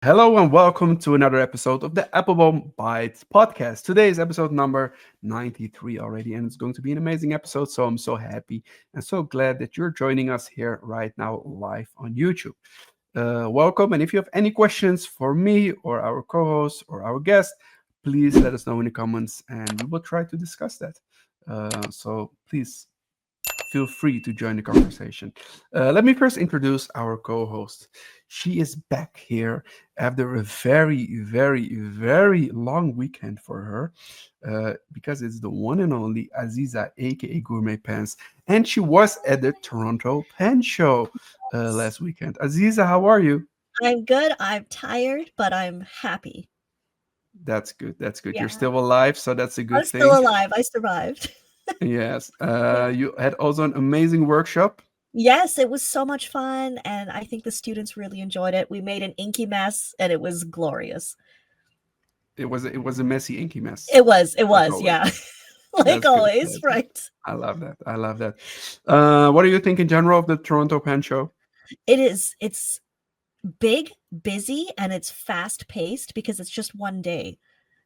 Hello and welcome to another episode of the Appelboom Bites podcast. Today is episode number 93 already, and it's going to be an amazing episode. So I'm so happy and so glad that you're joining us here right now live on YouTube. Welcome, and if you have any questions for me or our co-host or our guest, please let us know in the comments, and we will try to discuss that. So please feel free to join the conversation. Let me first introduce our co-host. She is back here after a very long weekend for her, because it's the one and only Azizah, aka GourmetPens, and she was at the Toronto Pen Show last weekend. Azizah, how are you? I'm good. I'm tired, but I'm happy. That's good. That's good. Yeah. You're still alive, so that's a good I'm thing. still alive. I survived. Yes. You had also an amazing workshop. Yes, it was so much fun, and I think the students really enjoyed it. We made an inky mess, and it was glorious. It was a messy, inky mess. It was, always. yeah. Like That's good, always, that's good. right? I love that. I love that. What do you think in general of the Toronto Pen Show? It's big, busy, and it's fast-paced because it's just one day.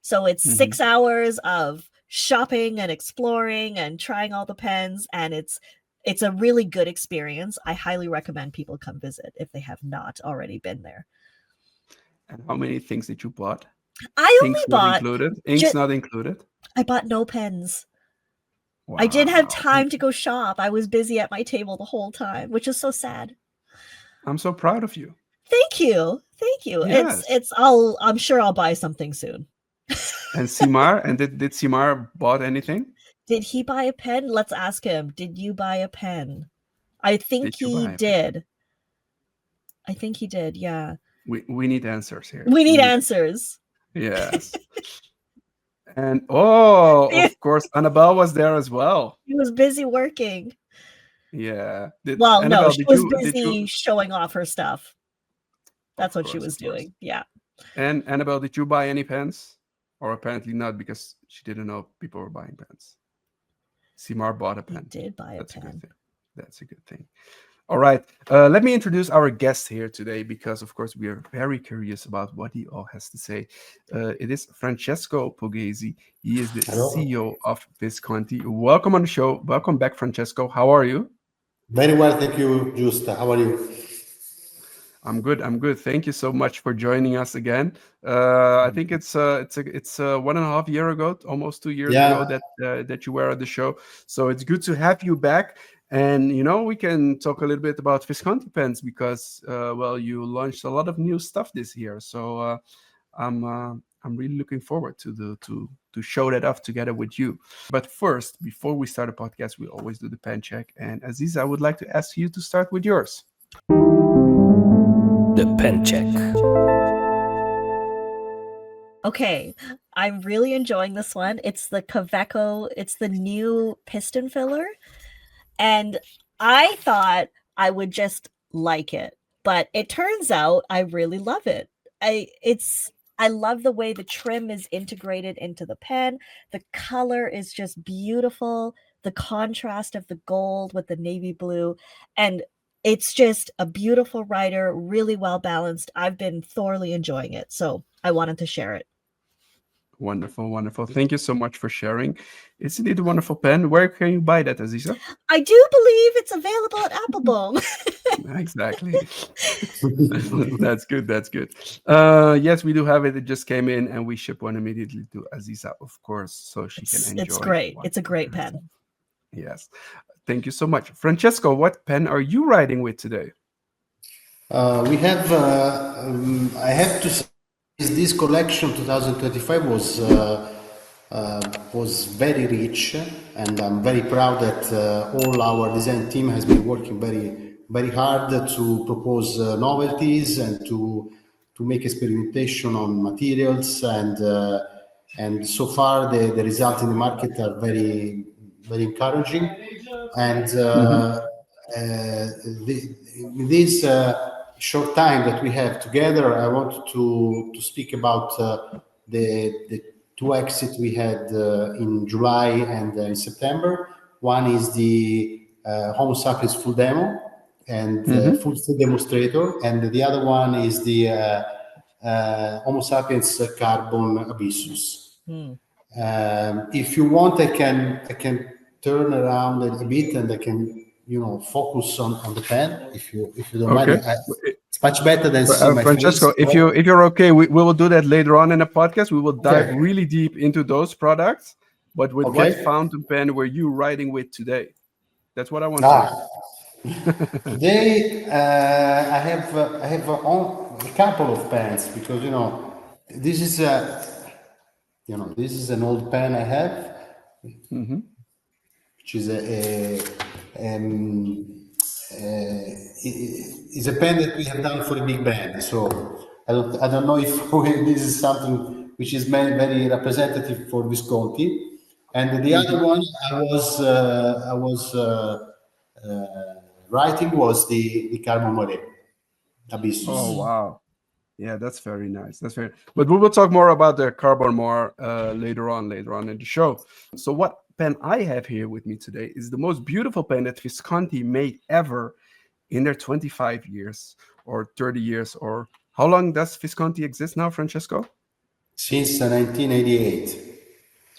So it's 6 hours of shopping and exploring and trying all the pens, and it's a really good experience. I highly recommend people come visit if they have not already been there. And how many things did you bought? I Inks only not bought included. Inks not included. I bought no pens. Wow. I didn't have time to go shop. I was busy at my table the whole time, which is so sad. I'm so proud of you. Thank you. Thank you. Yes. I'm sure I'll buy something soon. And Simar, and did Simar bought anything? Did he buy a pen? Let's ask him. Did you buy a pen? I think he did. I think he did, yeah. We need answers here. We need answers. Yes. And of course, Annabelle was there as well. She was busy working. Yeah. She was busy showing off her stuff. That's what she was doing. Yeah. And Annabelle, did you buy any pens? Or apparently not, because she didn't know people were buying pens. Simar bought a pen. He did buy a pen. Good thing. That's a good thing. All right. Let me introduce our guest here today, because, of course, we are very curious about what he all has to say. It is Francesco Poggesi. He is the CEO of Visconti. Welcome on the show. Welcome back, Francesco. How are you? Very well, thank you, Justa. How are you? I'm good. Thank you so much for joining us again. I think it's 1.5 years ago, almost 2 years ago that you were at the show. So it's good to have you back. And we can talk a little bit about Visconti pens, because you launched a lot of new stuff this year. So I'm really looking forward to show that off together with you. But first, before we start a podcast, we always do the pen check. And Azizah, I would like to ask you to start with yours. The pen check. Okay, I'm really enjoying this one. It's the Kaweco. It's the new piston filler. And I thought I would just like it, but it turns out I really love it. I love the way the trim is integrated into the pen. The color is just beautiful. The contrast of the gold with the navy blue, and it's just a beautiful writer, really well balanced. I've been thoroughly enjoying it, so I wanted to share it. Wonderful. Thank you so much for sharing. It's indeed a wonderful pen. Where can you buy that, Azizah? I do believe it's available at Appelboom. Exactly. That's good. Yes, we do have it. It just came in, and we ship one immediately to Azizah, of course, so she can enjoy. It's great. It's a great pen. Yes. Thank you so much. Francesco, what pen are you writing with today? We have, I have to say, this collection 2025 was very rich, and I'm very proud that all our design team has been working very hard to propose novelties and to make experimentation on materials, and so far the results in the market are very encouraging. And in this short time that we have together, I want to speak about the two exits we had in July and in September. One is the Homo Sapiens Full Demo and Full Demonstrator, and the other one is the Homo Sapiens Carbon Abyssus. Hmm. If you want, I can turn around a bit and I can focus on the pen. If you don't mind, Okay. it's much better than seeing my Francesco, face. if you're okay, we will do that later on in the podcast. We will dive Okay. really deep into those products. But with what Okay. fountain pen were you writing with today? That's what I want to know. Today I have a couple of pens because this is this is an old pen I have, which is is a pen that we have done for a big band. So I don't know if this is something which is very representative for Visconti. And the other one I was writing was the Carbon Abyssus. Oh wow. Yeah, that's very nice. But we will talk more about the carbon more later on in the show. So what pen I have here with me today is the most beautiful pen that Visconti made ever in their 25 years or 30 years, or how long does Visconti exist now, Francesco? Since 1988.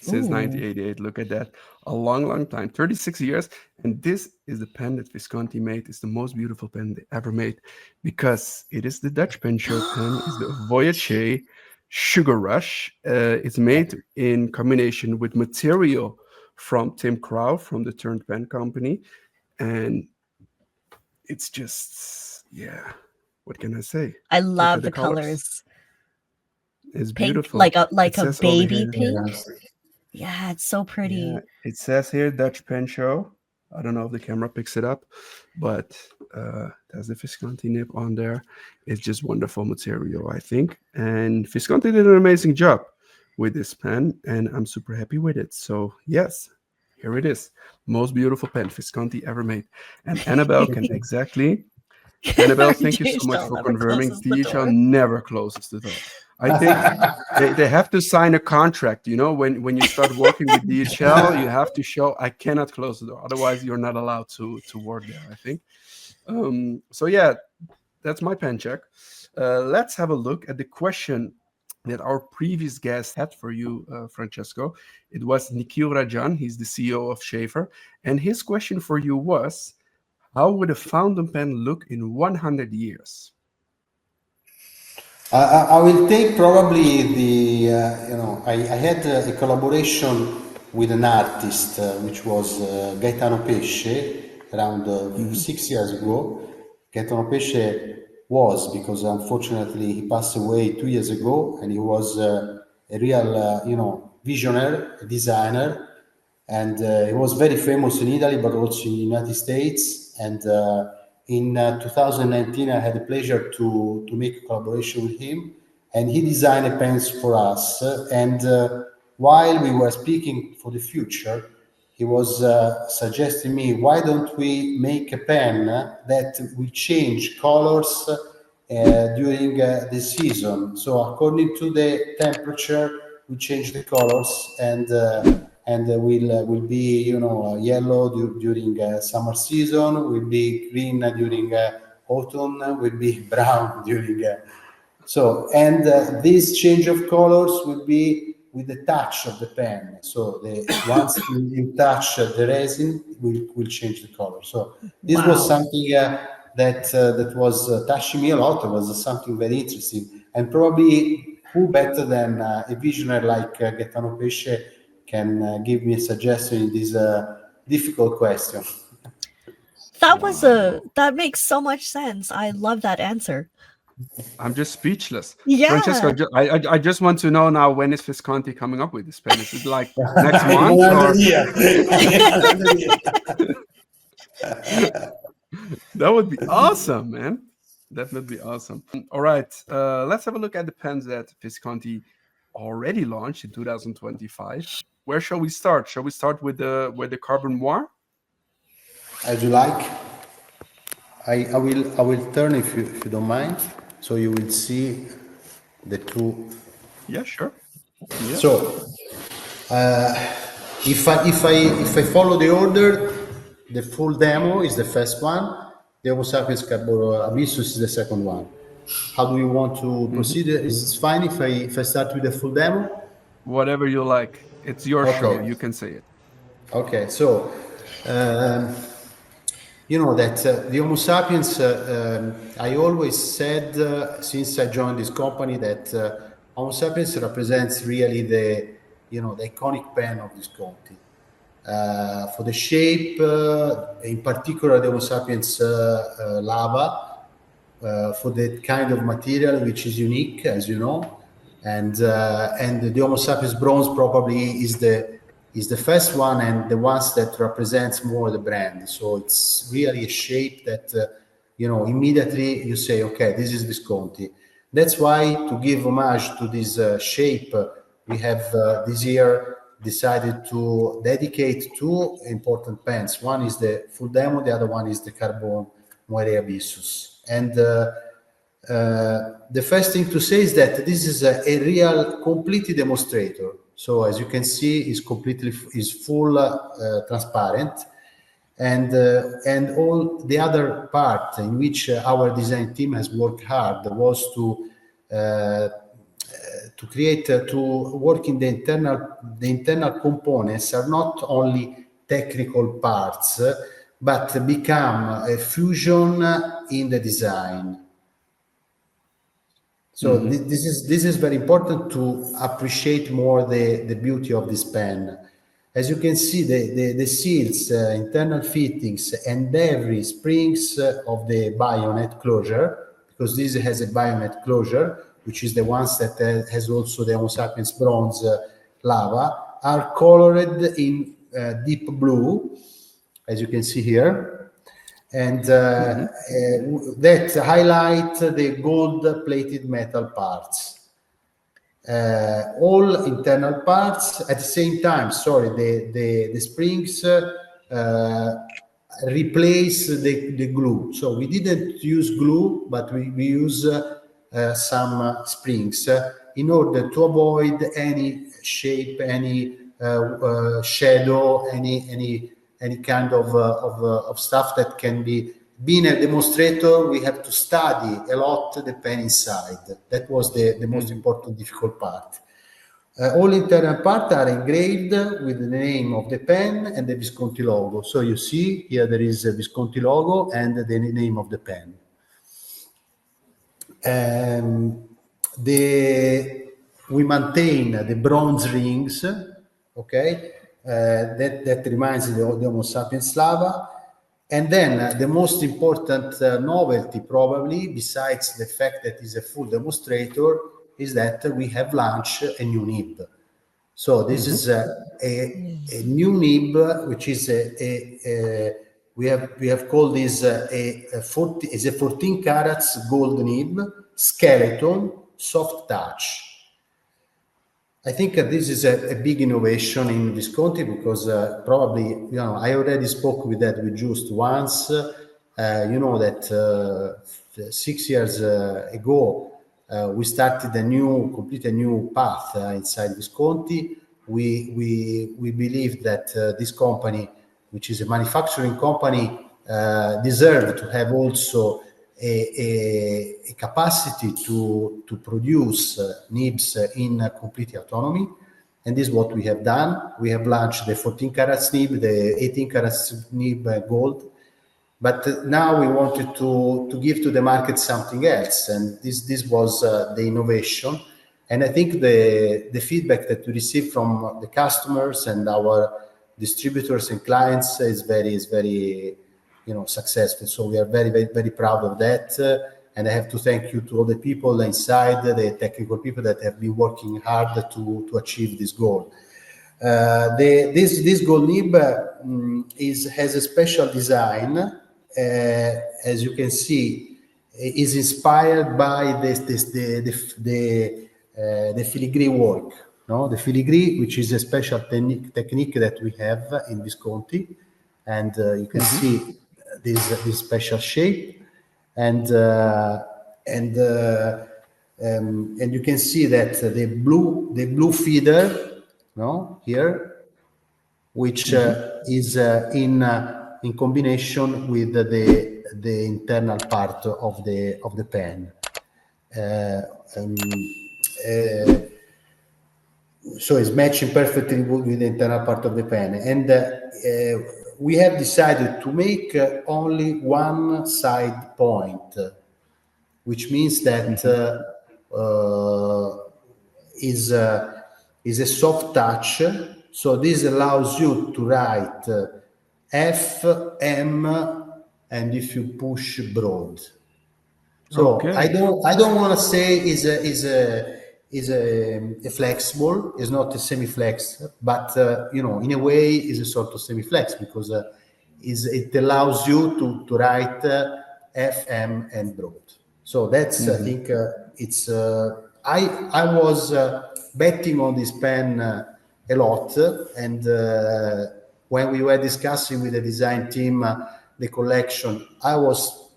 Since Ooh. 1988. Look at that. A long time. 36 years. And this is the pen that Visconti made. It's the most beautiful pen they ever made because it is the Dutch pen show pen. It's the Voyager Sugar Rush. It's made in combination with material from Tim Crow from the Turned Pen Company. And it's just, yeah, what can I say? I Look love at the colors. It's Pink, beautiful. like a It says over baby here- pink. Yeah, it's so pretty. Yeah, it says here Dutch Pen Show. I don't know if the camera picks it up, but there's the Visconti nib on there. It's just wonderful material, I think. And Visconti did an amazing job with this pen, and I'm super happy with it. So yes, here it is. Most beautiful pen Visconti ever made. And Annabelle can exactly. Annabelle, thank you so much DHL for never confirming. closes the DHL door. never closes the door. I think they have to sign a contract. When you start working with DHL, you have to show I cannot close the door. Otherwise, you're not allowed to work there, I think. So yeah, that's my pen check. Let's have a look at the question that our previous guest had for you, Francesco. It was Nikhil Rajan. He's the CEO of Schaefer. And his question for you was, how would a fountain pen look in 100 years? I will take probably I had a collaboration with an artist, which was Gaetano Pesce, around 6 years ago. Gaetano Pesce was, because unfortunately he passed away 2 years ago, and he was a real, visionary, a designer, and he was very famous in Italy, but also in the United States. And in 2019, I had the pleasure to make a collaboration with him, and he designed a pens for us. And while we were speaking for the future, he was suggesting me, why don't we make a pen that will change colors during the season? So according to the temperature, we change the colors, and will be yellow during summer season, will be green during autumn, will be brown during and this change of colors will be with the touch of the pen. So once you touch the resin, will change the color. So this was something that was touching me a lot. It was something very interesting, and probably who better than a visionary like Gaetano Pesce can give me a suggestion in this difficult question. That makes so much sense. I love that answer. I'm just speechless. Yeah. Francesco, I just want to know now, when is Visconti coming up with this pen? Is it like next month? Or... That would be awesome, man. That would be awesome. All right, let's have a look at the pens that Visconti already launched in 2025. Where shall we start? Shall we start with the Carbon Noir? As you like. I will turn if you don't mind, so you will see the two. Yeah, sure. Yeah. So if I follow the order, the full demo is the first one. The Homo Sapiens Carbon Abyssus is the second one. how do you want to proceed? Is it fine if I start with the full demo? Whatever you like. It's your show. Okay. You can say it. Okay. So, um, you know that the Homo sapiens, I always said since I joined this company that Homo sapiens represents really the iconic pen of Visconti. For the shape, in particular the Homo sapiens lava, for that kind of material which is unique, as you know, and the Homo sapiens bronze probably is the first one and the ones that represents more the brand. So it's really a shape that immediately you say, okay, this is Visconti. That's why, to give homage to this shape, we have this year decided to dedicate two important pens. One is the Full Demo, the other one is the Carbon Abyssus. And the first thing to say is that this is a real completely demonstrator. So as you can see, is full transparent, and all the other part in which our design team has worked hard was to create to work in the internal components are not only technical parts but become a fusion in the design. So this is very important to appreciate more the beauty of this pen. As you can see, the seals, internal fittings, and every springs of the bayonet closure, because this has a bayonet closure, which is the ones that has also the Homo sapiens bronze lava, are colored in deep blue, as you can see here, and that highlight the gold-plated metal parts. All internal parts at the same time. Sorry, the springs replace the glue. So we didn't use glue, but we use some springs in order to avoid any shape, any shadow, any kind of stuff that can be. Being a demonstrator, we have to study a lot the pen inside. That was the most important, difficult part. All internal parts are engraved with the name of the pen and the Visconti logo. So you see here there is a Visconti logo and the name of the pen. We maintain the bronze rings, okay, that reminds the Homo sapiens lava. And then the most important novelty, probably, besides the fact that it's a full demonstrator, is that we have launched a new nib. So this is a new nib, which is we have called this a 14 carats gold nib, skeleton, soft touch. I think this is a big innovation in Visconti because probably, I already spoke with just once. That 6 years ago, we started complete a new path inside Visconti. We believe that this company, which is a manufacturing company, deserved to have also a capacity to produce nibs in complete autonomy, and this is what we have done. We have launched the 14 carats nib, the 18 carats nib gold, but now we wanted to give to the market something else, and this was the innovation. And I think the feedback that we receive from the customers and our distributors and clients is very successful. So we are very, very, very proud of that. And I have to thank you to all the people inside, the technical people that have been working hard to achieve this goal. This gold nib has a special design. As you can see, is inspired by the filigree work. No, the filigree, which is a special technique that we have in Visconti, and you can see this special shape, and you can see that the blue feeder, here, which is in combination with the internal part of the pen. um, uh, so it's matching perfectly with the internal part of the pen. And we have decided to make only one side point, which means that is a soft touch. So this allows you to write F, M, and if you push broad. So Okay. I don't want to say is a flexible. It's not a semi-flex, but in a way is a sort of semi-flex because it allows you to write F, M, and broad. So that's I think it's I was betting on this pen a lot, and when we were discussing with the design team the collection, I was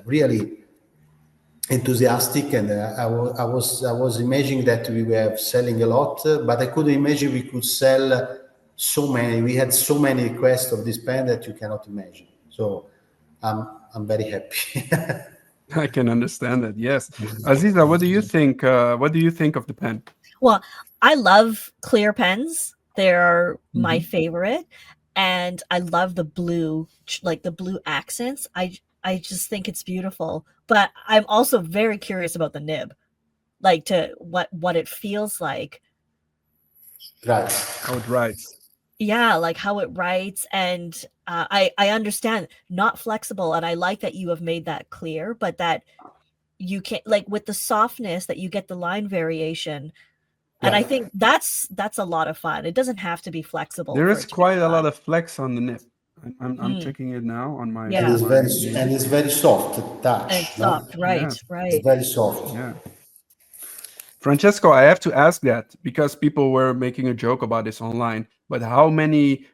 really enthusiastic, and I was imagining that we were selling a lot, but I couldn't imagine we could sell so many. We had so many requests of this pen that you cannot imagine. So I'm very happy. I can understand that. Yes, Azizah, what do you think? What do you think of the pen? Well, I love clear pens. They're my favorite, and I love the blue, like the blue accents. I just think it's beautiful. But I'm also very curious about the nib, like to what it feels like. Right. How it writes. Yeah, like how it writes, and I understand not flexible, and I like that you have made that clear, but that you can, like, with the softness that you get the line variation, and I think that's a lot of fun. It doesn't have to be flexible. There for is it to be quite a fun. lot of flex on the nib. I'm checking it now on my. Yeah. And it's very soft touch. And soft, right, Yeah. right. It's very soft. Yeah. Francesco, I have to ask that because people were making a joke about this online. But how many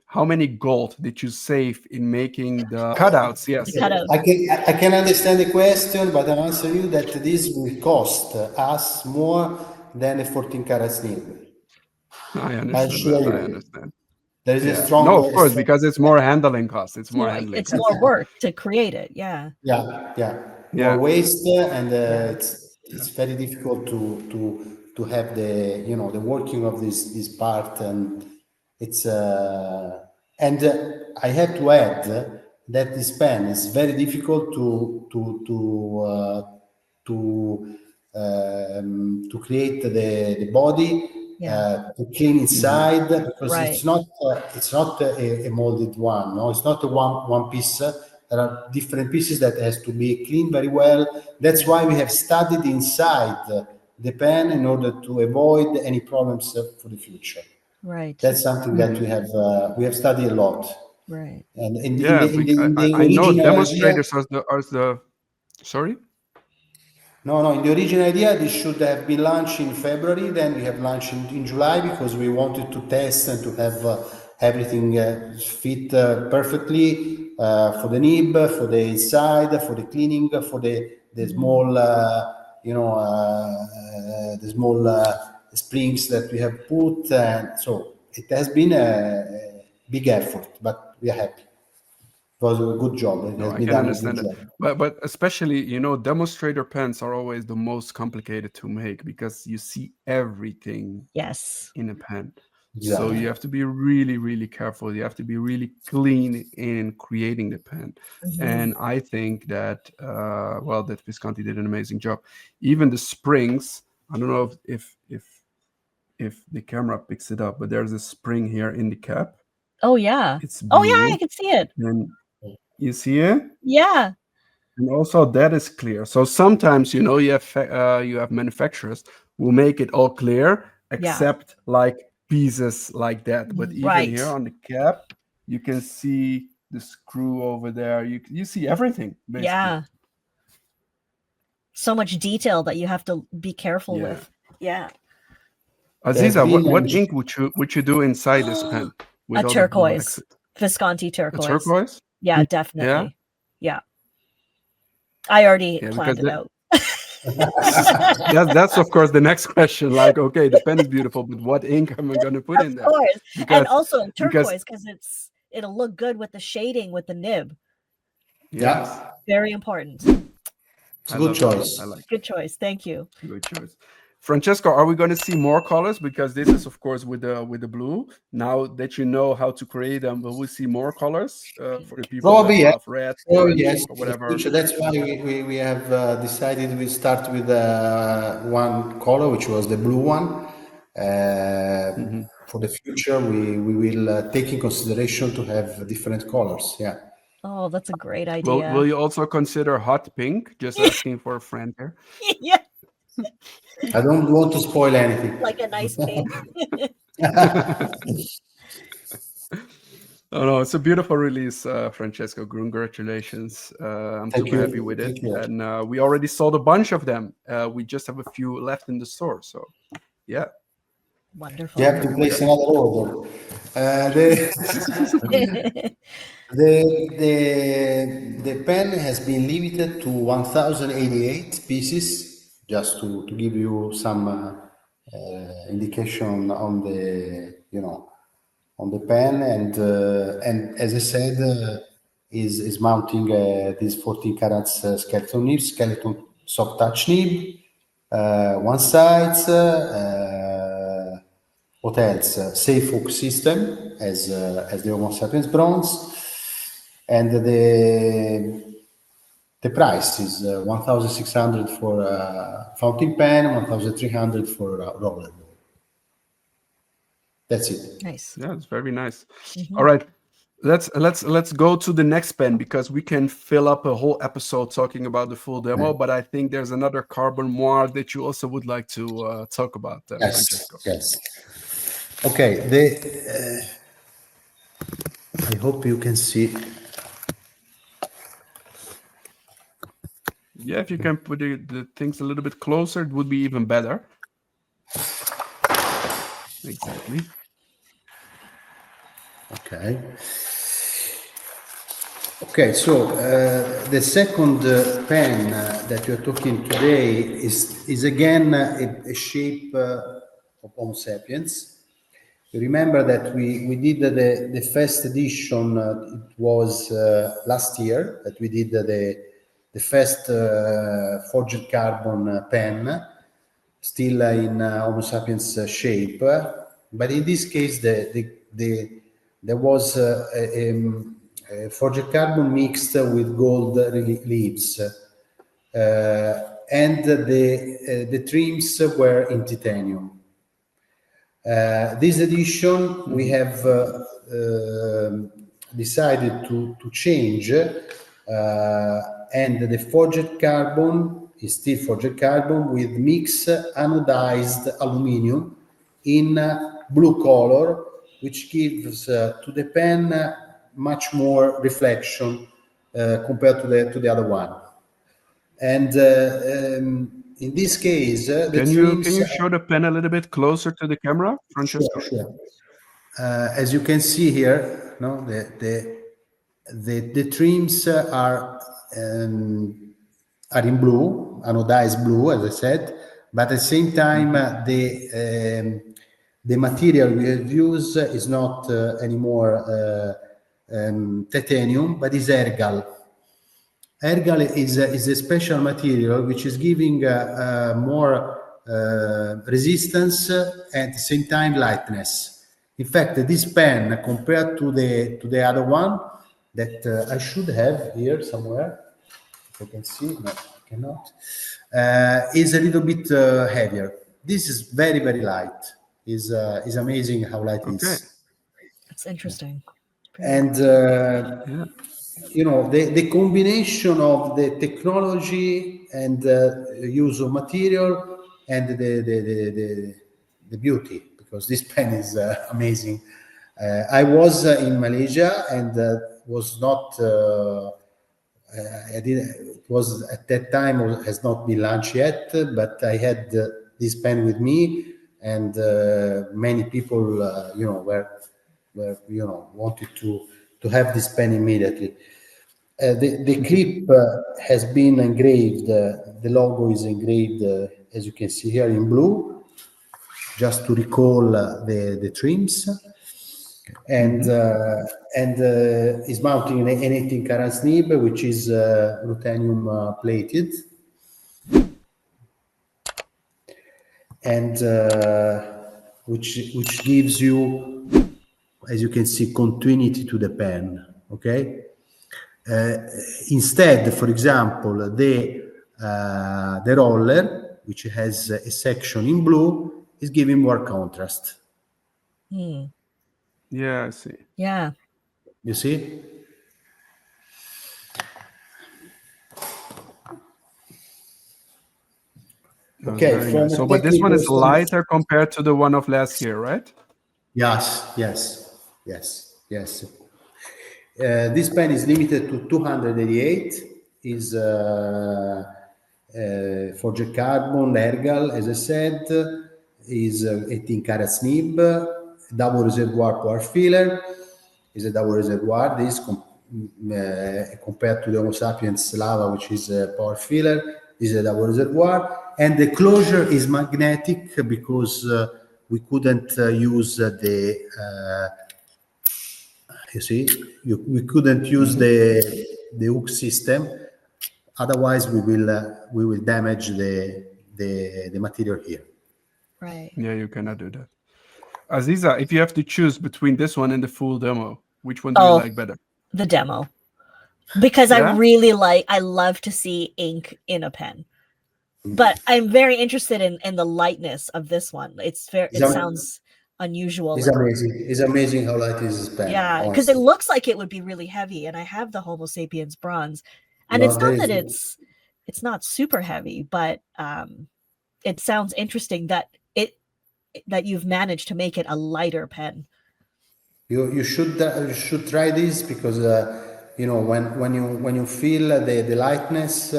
gold did you save in making the cutouts? Yes. The cutout. I can understand the question, but I'll answer you that this will cost us more than a 14 karat nib. I I understand assure that. you. I understand. There is a Yeah. strong. No, of course, because it's more handling costs. It's more More, handling it's costs. more work to create it. Yeah. Yeah. Yeah. More waste, and it's very difficult to have the working of this part, and it's and I have to add that this pen is very difficult to create the body, to clean inside, because Right. it's not a molded one. No, it's not a one piece. There are different pieces that has to be cleaned very well. That's why we have studied inside the pen in order to avoid any problems for the future. Right. That's something that we have studied a lot. Right. And in I know original demonstrators idea, are the. Sorry. No, in the original idea, this should have been launched in February. Then we have launched in July because we wanted to test and to have everything fit perfectly for the nib, for the inside, for the cleaning, for the small, the small springs that we have put. So it has been a big effort, but we are happy. It was a good job. It has I been can done a good understand job. that. But especially, demonstrator pens are always the most complicated to make because you see everything Yes. in a pen. So Exactly. you have to be really, really careful. You have to be really clean in creating the pen. And I think that, that Visconti did an amazing job. Even the springs, I don't know if the camera picks it up, but there's a spring here in the cap. Oh yeah. It's Oh yeah, blue. I can see it. And you see it? Yeah. And also that is clear. So sometimes, you have manufacturers who make it all clear, except like pieces like that. But even here on the cap, you can see the screw over there. You see everything, basically. Yeah. So much detail that you have to be careful with. Yeah. Azizah, what ink would you do inside this pen? With A all the blue turquoise. accents? Visconti turquoise. A turquoise? Yeah, definitely. Yeah. I already planned it out. That's of course the next question. Like, okay, the pen is beautiful, but what ink am I going to put in there? Of course, and also turquoise because it'll look good with the shading with the nib. Yes, very important. It's a good choice. I like Good choice. Thank you. it. Good choice. Francesco, are we going to see more colors? Because this is, of course, with the blue. Now that you know how to create them, will we see more colors for the people Probably, that yes. love red, Oh, orange, yes. or In the whatever? future, that's why we have decided we start with one color, which was the blue one. For the future, we will take in consideration to have different colors. Yeah. Oh, that's a great Will idea. you also consider hot pink? Just asking for a friend here. Yeah, I don't want to spoil anything. like a nice pink. Oh no, it's a beautiful release, Francesco. Congratulations! I'm Thank super happy you. with it, Thank you. and we already sold a bunch of them. We just have a few left in the store, so yeah. Wonderful. You have to place another order. The pen has been limited to 1088 pieces, just to give you some indication on the on the pen, and as I said, is mounting this 14 carats skeleton soft touch nib, one side. What else? Safe hook system as the Homo Sapiens Bronze, and the price is 1,600 for fountain pen, 1,300 for rollerball. That's it. Nice. Yeah, it's very nice. All right, let's go to the next pen, because we can fill up a whole episode talking about the full demo. But I think there's another carbon moire that you also would like to talk about, Yes, Francesco. yes. Okay, I hope you can see. Yeah, if you can put the things a little bit closer, it would be even better. Exactly. Okay. Okay, so the second pen that you're talking today is again a shape of Homo sapiens. You remember that we did the first edition. It was last year that we did the first forged carbon pen, still in Homo sapiens shape. But in this case, there was a forged carbon mixed with gold leaves, and the trims were in titanium. This edition, we have decided to change, and the forged carbon is still forged carbon with mixed anodized aluminum in blue color, which gives to the pen much more reflection compared to the other one. And in this case, the Can trims. you show the pen a little bit closer to the camera, Francesco? Sure. As you can see here, no, the trims are in blue, anodized blue, as I said, but at the same time, the material we have used is not anymore titanium, but is ergal. Ergal is a special material which is giving more resistance and at the same time lightness. In fact, this pen, compared to the other one that I should have here somewhere, if I can see, no, I cannot, is a little bit heavier. This is very, very light. Is amazing how light it is. That's interesting. And you know, the combination of the technology and use of material and the beauty, because this pen is amazing. I was in Malaysia and was not. I didn't. It was at that time has not been launched yet, but I had this pen with me, and many people, you know, were wanted to have this pen immediately. The clip has been engraved. The logo is engraved, as you can see here, in blue, just to recall the trims, and is mounting an 18 karat nib, which is ruthenium plated, and which gives you, as you can see, continuity to the pen. Okay. Instead, for example, the roller, which has a section in blue, is giving more contrast. Yeah, I see. Yeah. You see? Okay, Very from nice. a So, but this one technical is standpoint, lighter compared to the one of last year, right? yes. This pen is limited to 288. Is forged carbon, ergal, as I said, is 18 carats nib, double reservoir power filler, is a double reservoir. This compared to the Homo Sapiens Lava, which is a power filler, is a double reservoir, and the closure is magnetic because we couldn't use you see, we couldn't use the hook system. Otherwise, we will damage the material here. Right. Yeah, you cannot do that. Azizah, if you have to choose between this one and the full demo, which one do you like better? The demo. Because Yeah? I love to see ink in a pen. But I'm very interested in the lightness of this one. It sounds unusual. It's amazing. It's amazing how light is this pen. Yeah, because it looks like it would be really heavy, and I have the Homo Sapiens bronze, and No, it's there not that is- it's not super heavy, but it sounds interesting that you've managed to make it a lighter pen. You should try this because you know when you feel the lightness,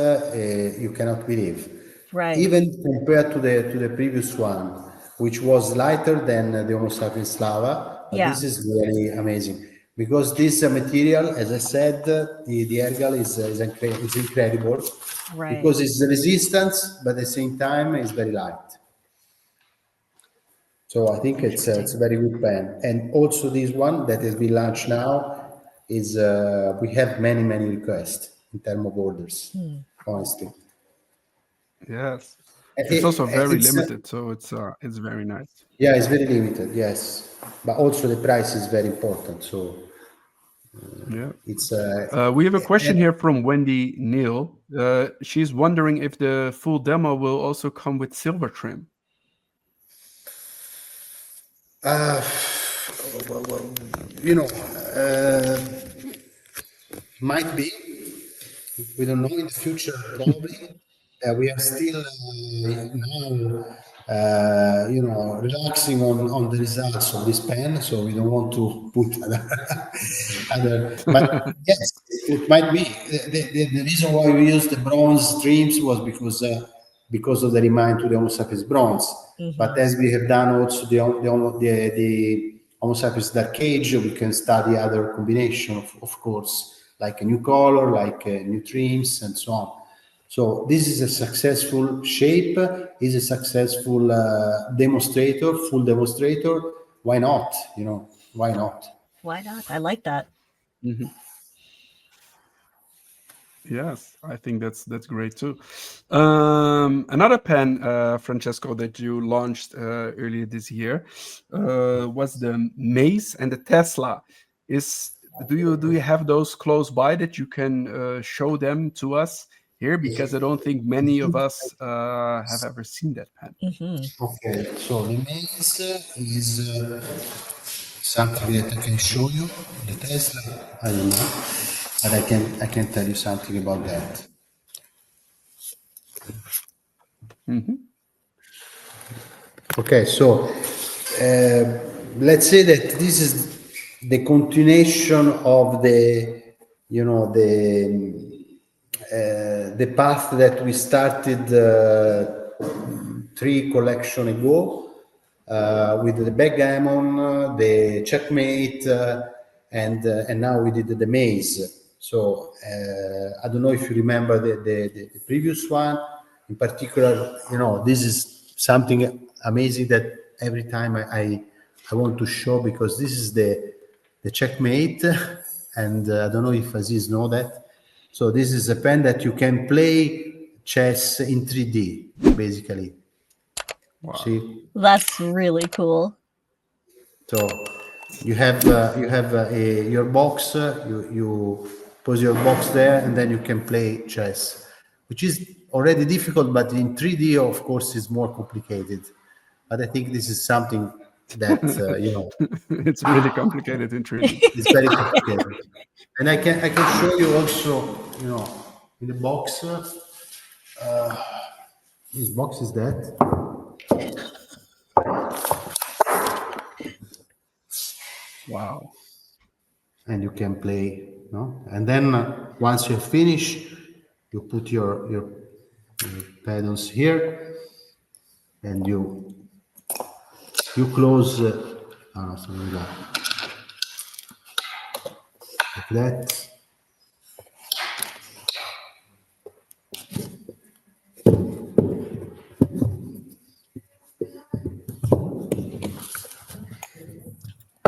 you cannot believe. Right. Even compared to the previous one, which was lighter than the Homo sapiens lava, but Yeah. this is really amazing because this material, as I said, the ergal is incredible Right. because it's resistance, but at the same time it's very light. So I think it's a very good pen, and also this one that has been launched now is we have many requests in terms of orders. Honestly, Yes. It's also very limited, so it's very nice. Yeah, it's very limited. Yes, but also the price is very important. So Yeah. it's We have a question here from Wendy Neal. She's wondering if the full demo will also come with silver trim. you know, might be. We don't know in the future. Probably we are still now, you know, relaxing on the results of this pen. So we don't want to put other. But yes, it might be. The reason why we used the bronze streams was because of the remind to the Homo sapiens bronze. But as we have done also the Homo sapiens dark age, we can study other combination, of course, like a new color, like new trims, and so on. So this is a successful shape, is a successful demonstrator, full demonstrator. Why not? You know, why not? Why not? I like that. Yes, I think that's great too. Another pen, Francesco, that you launched earlier this year was the Maze and the Tesla. Do you have those close by that you can show them to us here? Because I don't think many of us have ever seen that pen. Okay, so the Maze is something that I can show you. The Tesla, I don't know, but I can tell you something about that. Okay, so let's say that this is the continuation of the, you know, the path that we started 3 collection ago with the backgammon, the checkmate, and now we did the maze. So I don't know if you remember the previous one. In particular, you know, this is something amazing that every time I want to show, because this is the checkmate, and I don't know if Aziz know that. So this is a pen that you can play chess in 3D, basically. Wow. See, That's really cool. so you have your box. You pose your box there, and then you can play chess, which is already difficult, but in 3D, of course, is more complicated. But I think this is something that It's really complicated in 3D. is very complicated. And I can show you also, in the box. This box is that. Wow. And you can play, no? And then once you finish, you put your pedals here, and you close something like that.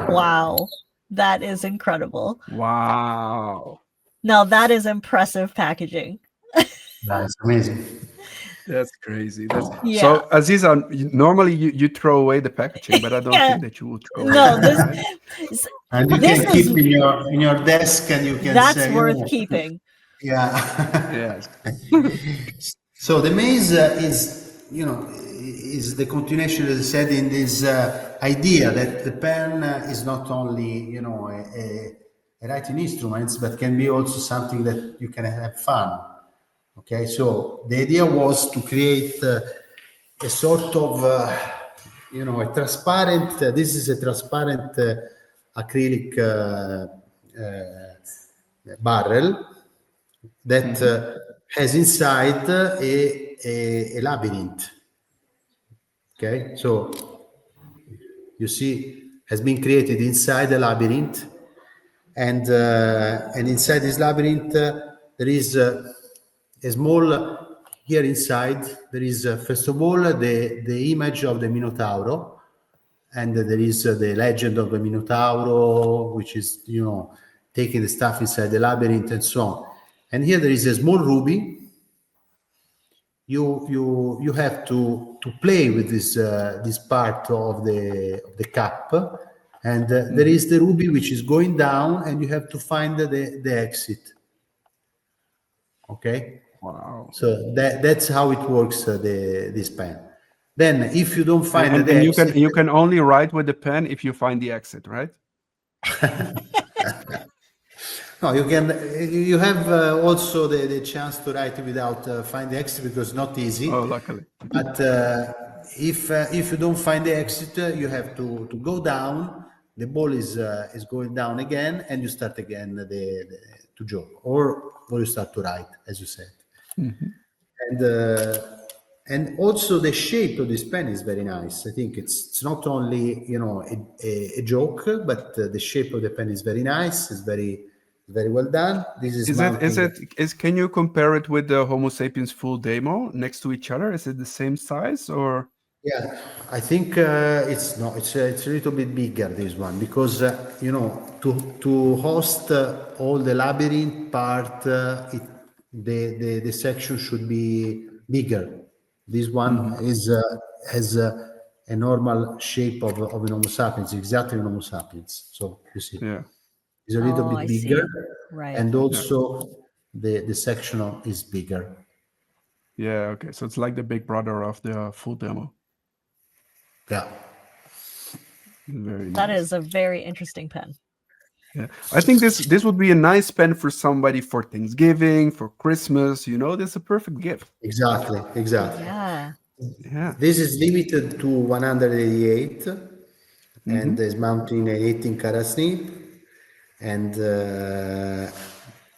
Wow. That is incredible. Wow. Now that is impressive packaging. That's amazing. That's crazy. Yeah. So, Azizah, normally you throw away the packaging, but I don't think that you will throw No, away. this Right? And you This can keep is- in your desk, and you can that's say, worth keeping. Yeah. Yes. So the maze is the continuation, as I said, in this idea that the pen is not only, a writing instrument, but can be also something that you can have fun. Okay, so the idea was to create a sort of, a transparent, this is a transparent acrylic barrel that has inside a labyrinth. Okay, so you see, has been created inside a labyrinth, and inside this labyrinth there is a small. Here inside there is first of all the image of the Minotauro, and there is the legend of the Minotauro, which is taking the stuff inside the labyrinth and so on. And here there is a small ruby. You have to play with this part of the cup, and there is the ruby which is going down, and you have to find the exit. Okay. Wow. So that's how it works. This pen. Then, if you don't find And, the and exit, you can only write with the pen if you find the exit, right? no, you can. You have also the chance to write without find the exit, because not easy. Oh, luckily. But if you don't find the exit, you have to go down. The ball is going down again, and you start again to joke, or you start to write, as you said. And also the shape of this pen is very nice. I think it's not only a joke, but the shape of the pen is very nice. It's very well done. This is Can you compare it with the Homo Sapiens Full Demo next to each other? Is it the same size, or? Yeah, I think it's a little bit bigger, this one, because to host all the labyrinth part, the section should be bigger. This one has a normal shape of an Homo sapiens, exactly an Homo sapiens. So you see, it's a little bit bigger, right? And also the section is bigger. Yeah. Okay. So it's like the big brother of the Full Demo. Yeah. Very nice. That is a very interesting pen. Yeah, I think this would be a nice pen for somebody for Thanksgiving, for Christmas. This is a perfect gift. Exactly. Yeah. Yeah. This is limited to 188 and is mounted in an 18 karat snip. And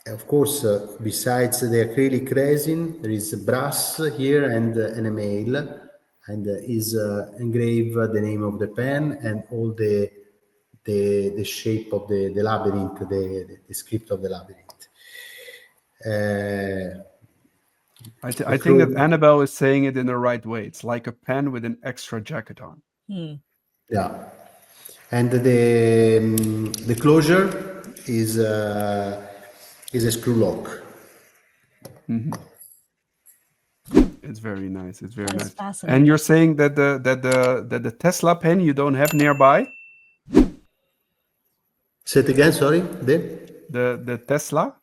of course, besides the acrylic resin, there is brass here and an enamel, and is engraved the name of the pen and all the shape of the labyrinth, the script of the labyrinth. I think that Annabelle is saying it in the right way. It's like a pen with an extra jacket on. Yeah, and the closure is a screw lock. It's very nice. It's very That is nice. And fascinating. you're saying that the Tesla pen you don't have nearby? Say it again, sorry. The Tesla?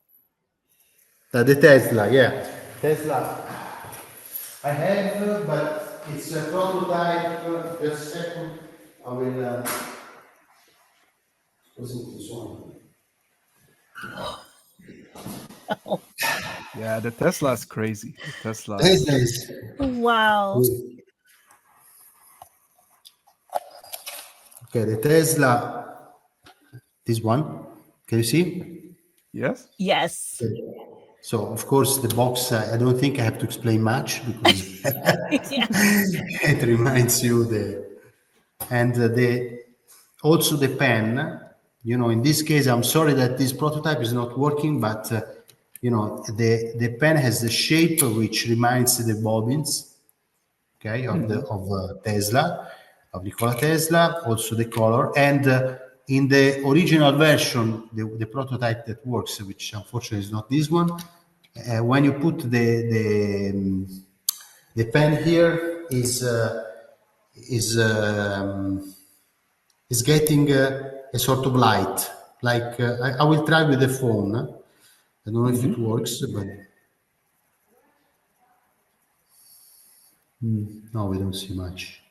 The Tesla, yeah. Tesla. I have, but it's a prototype. Just a second. I will. Così ci sono. Yeah, the Tesla is crazy. The Tesla. Tesla is. Wow. Okay, the Tesla. This one. Can you see? Yes? Yes. So of course the box. I don't think I have to explain much because Yeah. it reminds you the also the pen. You know, in this case, I'm sorry that this prototype is not working, but you know, the pen has the shape which reminds the bobbins, okay, of Tesla, of Nikola Tesla. Also the color, and in the original version, the prototype that works, which unfortunately is not this one. When you put the pen here is getting a sort of light. Like I will try with the phone. I don't know if it works, but no, we don't see much.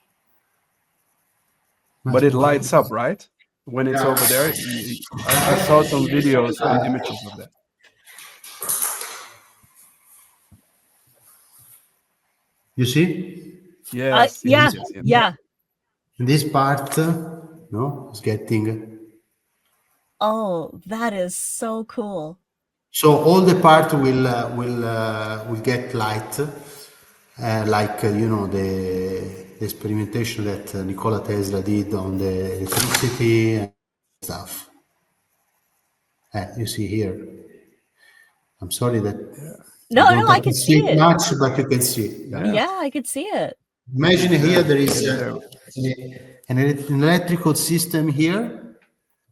But it lights up, right? When it's over there. I saw some videos, some images of that. You see? Yes, Yeah. yes, yes, yes. Yeah. This part, no, is getting. Oh, that is so cool. So all the part will get light, like you know the experimentation that Nikola Tesla did on the electricity and stuff. You see here. I'm sorry that No, you don't I could see appreciate it. much, but you can see it. Yeah. Yeah, I could see it. Imagine here there is Yeah. an electrical system here,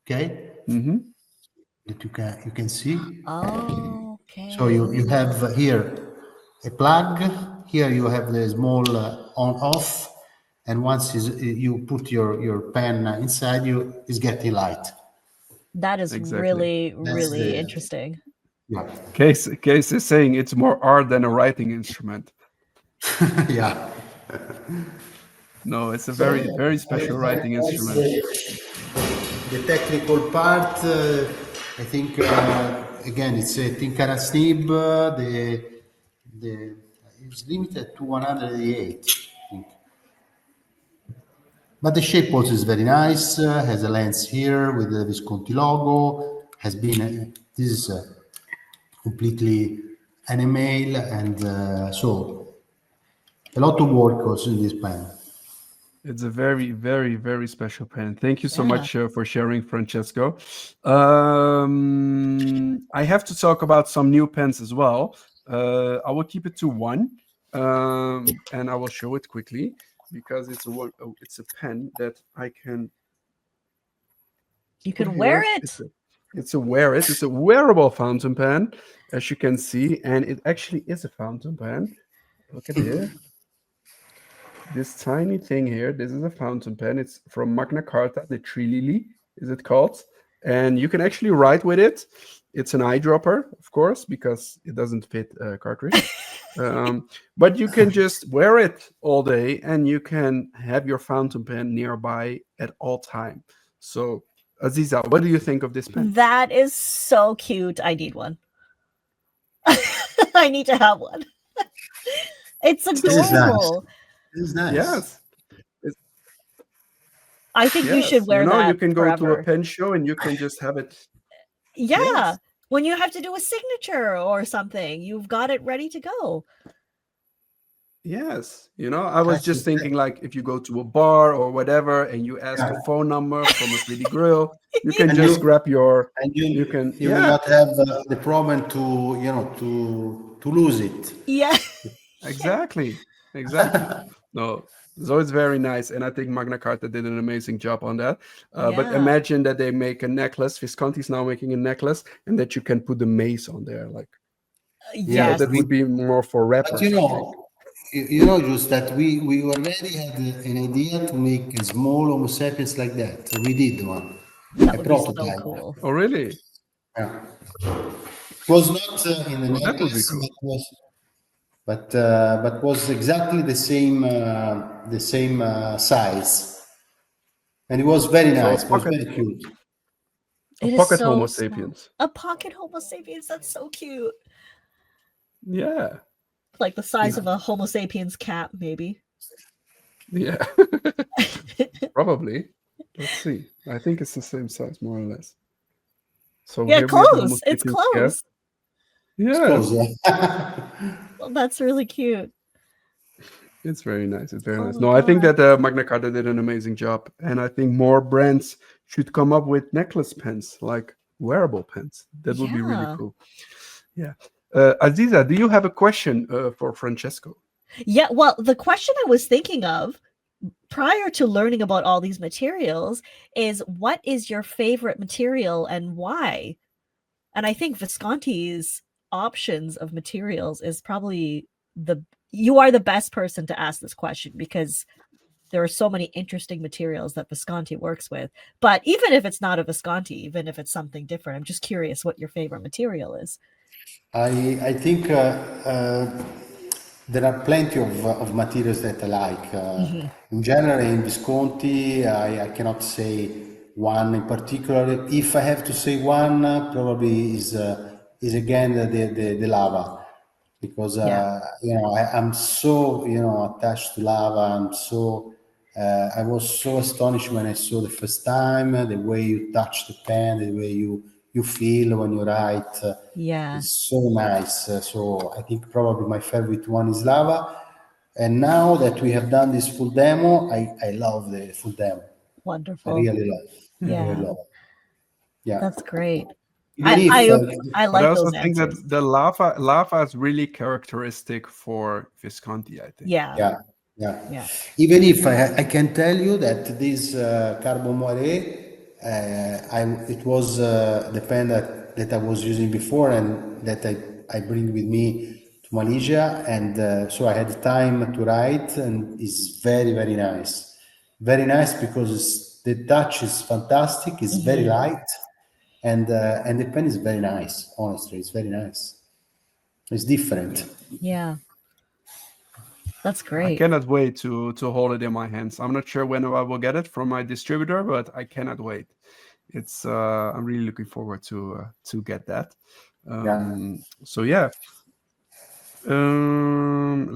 okay, that you can see. Oh, okay. So you have here a plug. Here you have the small on-off, and once you put your pen inside, you is getting light. That is Exactly. really interesting. Yeah, Case is saying it's more art than a writing instrument. yeah. No, it's a very, very special writing instrument. The technical part, I think, again, it's a Tinkaras nib. The it's limited to 188, I think. But the shape also is very nice. Has a lens here with the Visconti logo. Has been this is completely an email, and so a lot of work also in this pen. It's a very, very, very special pen. Thank you so Yeah. much for sharing, Francesco. I have to talk about some new pens as well. I will keep it to one, and I will show it quickly because it's a pen that I can. You put can wear here. it. It's a wearable fountain pen, as you can see, and it actually is a fountain pen. Look at it. This tiny thing here, this is a fountain pen. It's from Magna Carta, the Trilili, is it called? And you can actually write with it. It's an eyedropper, of course, because it doesn't fit a cartridge. But you can just wear it all day, and you can have your fountain pen nearby at all time. So, Azizah, what do you think of this pen? That is so cute. I need one. I need to have one. It's This is nice. adorable. This is nice. Yes. I think you should wear that you can go to forever. a pen show and you can just have it. Yeah. Yes. When you have to do a signature or something, you've got it ready to go. Yes. I was That's just it. thinking, like, if you go to a bar or whatever and you ask a phone number from a pretty grill, you can And just you- grab your. And you can. will not have the problem to lose it. Yeah. Exactly. No. So it's very nice, and I think Magna Carta did an amazing job on that. But Yeah. imagine that they make a necklace. Visconti's now making a necklace, and that you can put the mace on there. Like, Yes. that would be more for rappers. But you know, just that we already had an idea to make a small Homo sapiens like that. We did one, That a would be so prototype. cool. Oh, really? Yeah. Was not in the Oh, that would be necklace, cool. but was exactly the same size, and it was very So nice. It was very cute. a It is pocket so Homo small. sapiens. A pocket Homo sapiens. That's so cute. Yeah. Like the size Yeah. of a Homo sapiens cat, maybe. Yeah. Probably. Let's see. I think it's the same size, more or less. So Yeah, here we have a Homo close. It's sapiens cat. close. It's Yeah. close. Yeah. Well, that's really cute. It's very nice. It's very Oh nice. my No, I think god. that Magna Carta did an amazing job, and I think more brands should come up with necklace pens, like wearable pens. That would be really Yeah. cool. Yeah. Azizah, do you have a question for Francesco? Yeah, well, the question I was thinking of prior to learning about all these materials is what is your favorite material and why? And I think Visconti's options of materials is probably you are the best person to ask this question because there are so many interesting materials that Visconti works with. But even if it's not a Visconti, even if it's something different, I'm just curious what your favorite material is. I think there are plenty of materials that I like. Mhm. In general, in Visconti, I cannot say one in particular. If I have to say one, probably is again the lava, because Yeah. you know I'm so attached to lava. I was so astonished when I saw the first time the way you touch the pen, the way you feel when you write. Yeah. It's so nice. So I think probably my favorite one is lava. And now that we have done this full demo, I love the full demo. I Wonderful. really love. I really Yeah. love. Yeah. That's great. Even I if I I But I like also those think answers. that the lava is really characteristic for Visconti, I think. Yeah. yeah, yeah. Yeah. Even if I can tell you that this carbon moire, it was the pen that I was using before and that I bring with me to Malaysia, and so I had time to write, and it's very very nice, very nice because the touch is fantastic. It's very Mhm. light, and the pen is very nice. Honestly, it's very nice. It's different. Yeah. That's I great. cannot wait to hold it in my hands. I'm not sure when I will get it from my distributor, but I cannot wait. It's I'm really looking forward to get that. Yeah. So yeah.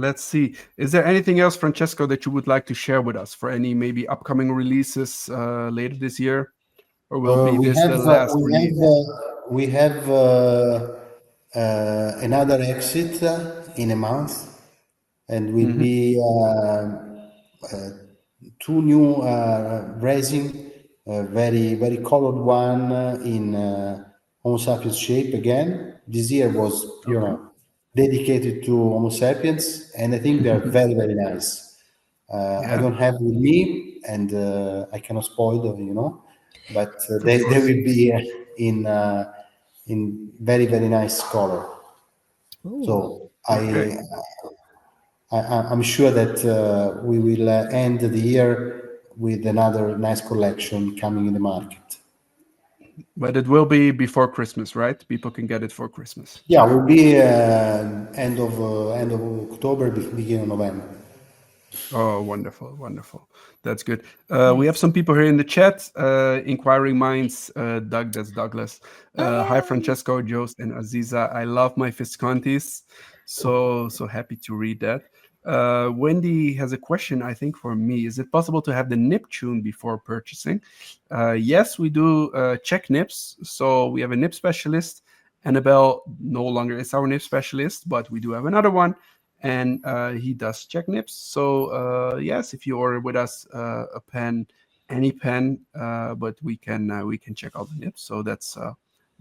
Let's see. Is there anything else, Francesco, that you would like to share with us for any maybe upcoming releases later this year, or will be We this have the last release? we have another exit in a month, and will Hmm. be two new resin, very very colored one in Homo sapiens shape again. This year was Okay. dedicated to Homo sapiens, and I think they are very very nice. I Yeah, don't have with me, and I cannot spoil them, but of they course. will be in very very nice color. Ooh. So Okay. I'm sure that we will end the year with another nice collection coming in the market. But it will be before Christmas, right? People can get it for Christmas. Yeah, will be end of October, beginning of November. Oh, wonderful, wonderful. That's good. We have Nice. some people here in the chat. Inquiring Minds, Doug, that's Douglas. Oh Hi, yeah. Francesco, Jost, and Aziza. I love my Viscontis. So happy to read that. Wendy has a question, I think, for me. Is it possible to have the nib tune before purchasing? Yes, we do check nibs. So we have a nib specialist. Annabelle no longer is our nib specialist, but we do have another one, and he does check nibs. So yes, if you order with us a pen, any pen, but we can check out the nibs. So that's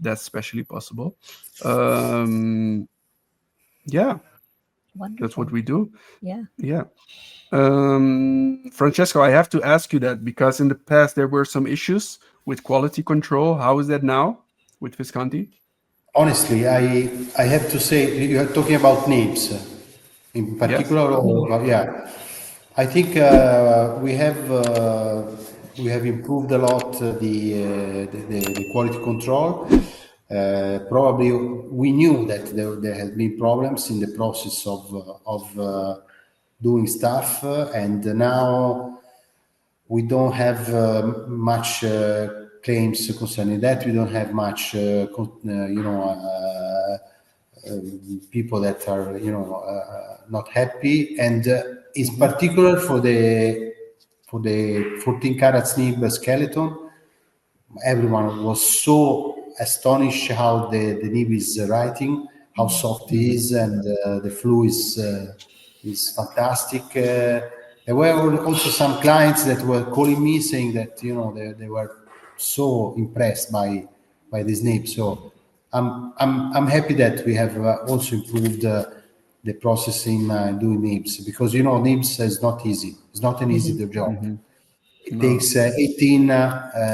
especially possible. Yeah, that's what Wonderful. we do. Yeah. Yeah. Francesco, I have to ask you that because in the past there were some issues with quality control. How is that now with Visconti? Honestly, I have to say, you are talking about nibs. in Yes. particular, yeah, I think we have improved a lot the quality control. Probably we knew that there has been problems in the process of doing stuff, and now we don't have much claims concerning that. We don't have much, people that are not happy, and in particular for the 14 karat snip skeleton, everyone was so astonished how the nib is writing, how soft it is, and the flu is fantastic. There were also some clients that were calling me saying that they were so impressed by this nib. So I'm happy that we have also improved the process in doing nibs, because nibs is not easy. It's not an easy job. It No. takes 18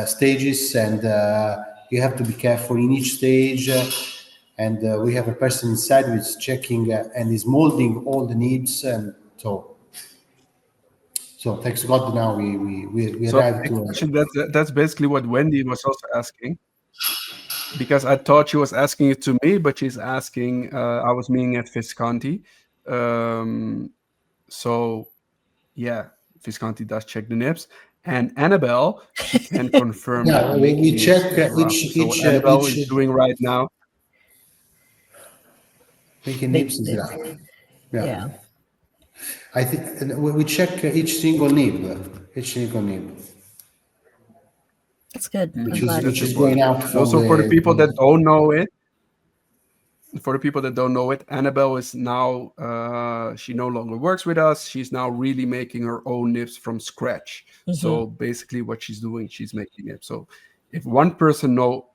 stages, and you have to be careful in each stage. And we have a person inside who is checking and is molding all the nibs, and so thanks God now we So arrived to. actually, that's basically what Wendy was also asking, because I thought she was asking it to me, but she's asking. I was meaning at Visconti. So yeah, Visconti does check the nibs, and Annabelle, she can confirm that Yeah, we making nibs check is rough. So what Annabelle is doing right now. making They, nibs is they, right. Yeah, yeah, I think we check each single nib, that's good. I'm Mhm, glad. which that's is important. going out And from also the. for the people that don't know it, Annabelle is now she no longer works with us. She's now really making her own nibs from scratch. Hmm. So basically, what she's doing, she's making nibs. So if one person know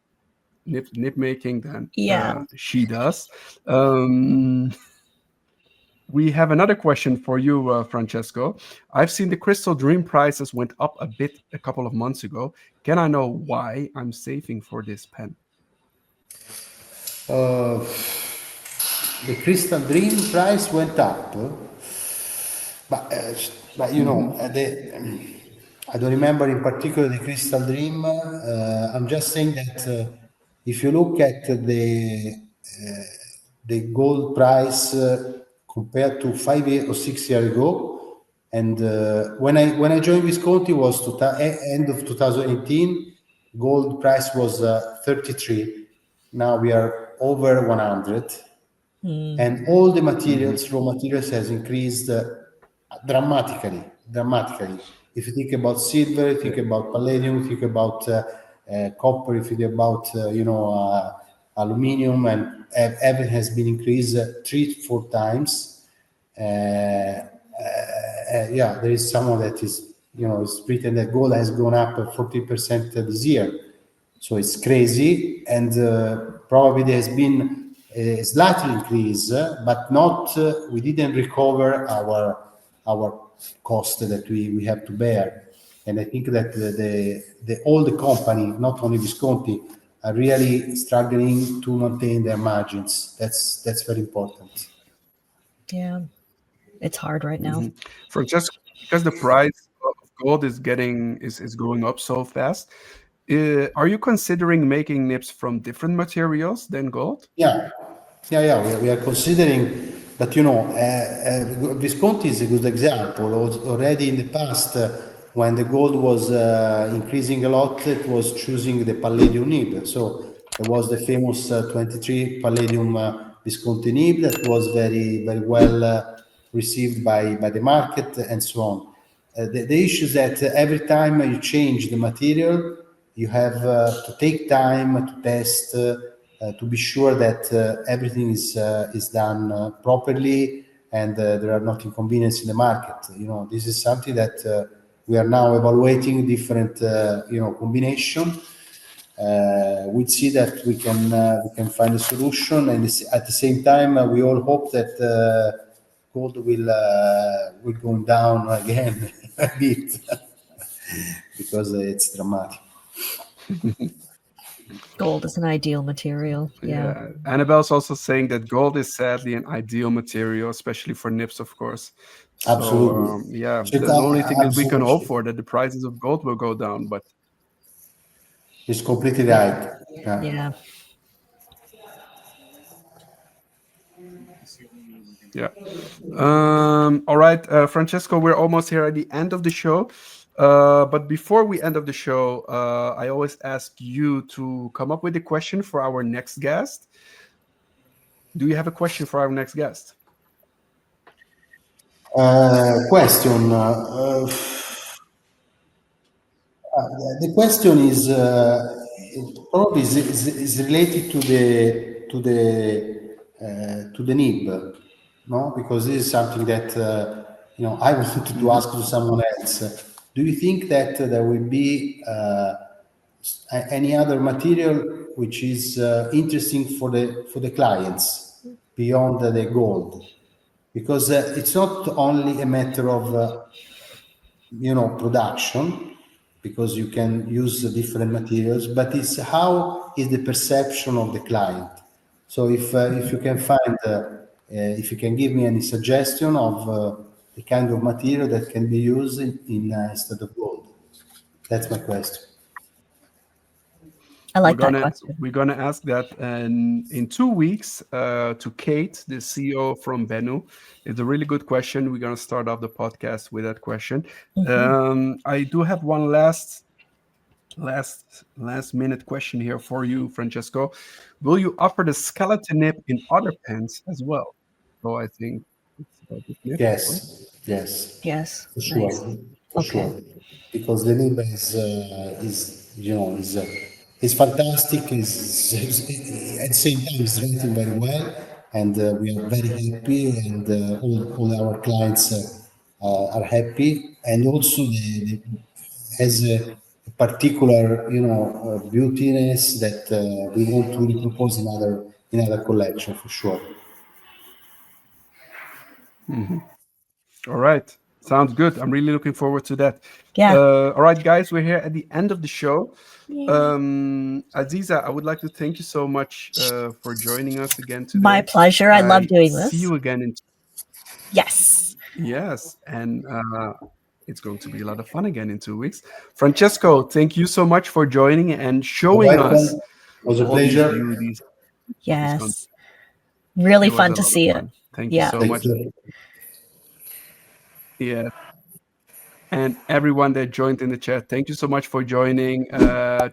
nib making, then Yeah. she does. Um, we have another question for you, Francesco. I've seen the Crystal Dream prices went up a bit a couple of months ago. Can I know why I'm saving for this pen? Uh, the Crystal Dream price went up, but Hmm. I don't remember in particular the Crystal Dream. I'm just saying that if you look at the gold price compared to 5 years or 6 years ago, and when I joined Visconti was end of 2018, gold price was 33. Now we are over 100, Mm. and all the Hmm. materials, raw materials, has increased dramatically. If you think about silver, Yeah. think about palladium, think about copper, if you think about aluminium, and everything has been increased 3 4 times. Yeah, there is someone that is written that gold has gone up 40% this year. So it's crazy, and probably there has been a slight increase, but not. We didn't recover our cost that we have to bear, and I think that all the company, not only Visconti, are really struggling to maintain their margins. That's very important. Yeah. It's hard right now. Hmm. For just because the price of gold is going up so fast, are you considering making nibs from different materials than gold? Yeah, yeah. We are considering, but Visconti is a good example. Already in the past, when the gold was increasing a lot, it was choosing the palladium nib. So there was the famous 23 palladium Visconti nib that was very, very well received by the market and so on. The issue is that every time you change the material, you have to take time to test, to be sure that everything is done properly, and there are not inconveniences in the market. This is something that we are now evaluating different combination. We see that we can find a solution, and at the same time we all hope that gold will go down again a bit because it's dramatic. Gold is an ideal material. Yeah. Annabelle's also saying that gold is sadly an ideal material, especially for nips, of course. So Absolutely. yeah, So the only thing that we can hope absolutely. for that the prices of gold will go down. But It's completely Yeah. right. Yeah. Yeah. yeah. All right, Francesco, we're almost here at the end of the show. But before we end of the show, I always ask you to come up with a question for our next guest. Do you have a question for our next guest? Question. The question is probably is related to the nib, no? Because this is something that I wanted to Mhm. ask to someone else. Do you think that there will be any other material which is interesting for the clients beyond the gold? Because it's not only a matter of production, because you can use different materials, but it's how is the perception of the client. So if you can find if you can give me any suggestion of the kind of material that can be used in instead of gold. That's my question. I We're like that gonna question. we're gonna ask that in 2 weeks to Kate, the CEO from Benu. It's a really good question. We're gonna start off the podcast with that question. Mhm. I do have one last minute question here for you, Francesco. Will you offer the skeleton nib in other pens as well? So I think it's about this nib as well. Yes, Yes. for Nice. sure, for Okay. sure. Because the nib is fantastic. Is at the same time is writing very well, and we are very happy, and all our clients are happy, and also has a particular beautiness that we want to repropose in other collection for sure. Mhm. All right. Sounds good. I'm really looking forward to that. Yeah. All right, guys, we're here at the end of the show. Yay. Azizah, I would like to thank you so much for joining us again My today. pleasure. I love I doing see this. you again in Yes. yes, and it's going to be a lot of fun again in 2 weeks. Francesco, thank you so much for joining and You're showing us welcome. It was a all these pleasure. beauties. Yes. Really It was fun a to lot of see it. fun. Thank you Yeah. so Thank much. you. Yeah. And everyone that joined in the chat, thank you so much for joining.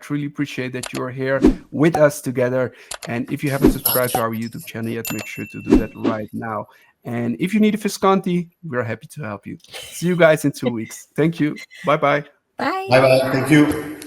Truly appreciate that you're here with us together. And if you haven't subscribed to our YouTube channel yet, make sure to do that right now. And if you need a Visconti, we're happy to help you. See you guys in 2 weeks. Thank you. Bye bye. Bye. Bye bye. Thank you.